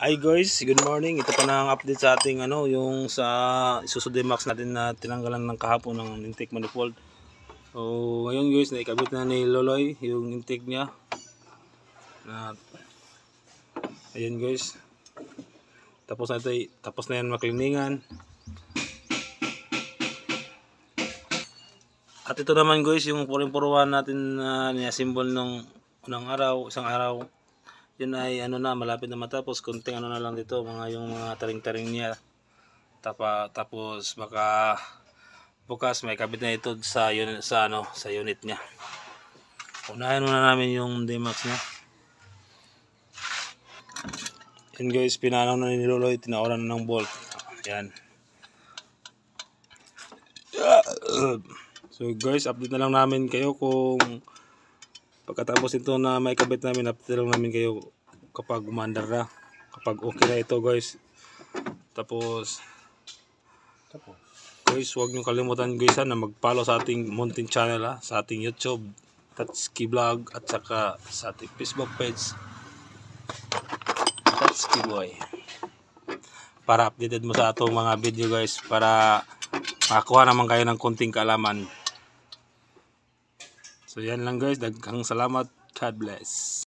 Hi guys, good morning. Ito pa na ang update sa ating yung sa Isuzu D-Max natin na tinanggalan ng kahapon ng intake manifold. So, ngayon guys, naikabit na ni Loloy yung intake niya. Ayun guys. Tapos na yan makliningan. At ito naman guys, yung puring-puruan natin na ni-assemble nung isang araw. Yun ay malapit na matapos, konting na lang dito, yung mga taring-taring niya. Tapos baka bukas may kabit na ito sa unit niya. Unahin muna namin yung D-Max niya. Yan guys, pinanaw na ni Loloy, tinaoran na ng bolt. Yan. So guys, update na lang namin kayo kung pagkatapos ito na may kabit namin, update lang namin kayo kapag umandar na, kapag okay na ito guys. Tapos guys, huwag nyo kalimutan guys na mag-follow sa ating mountain channel sa ating YouTube, Tatsuki Vlog, at saka sa ating Facebook page, Tatsuki Boy, para updated mo sa atong mga video guys, para makakuha naman kayo ng konting kaalaman. So yan lang guys, daghang salamat, God bless.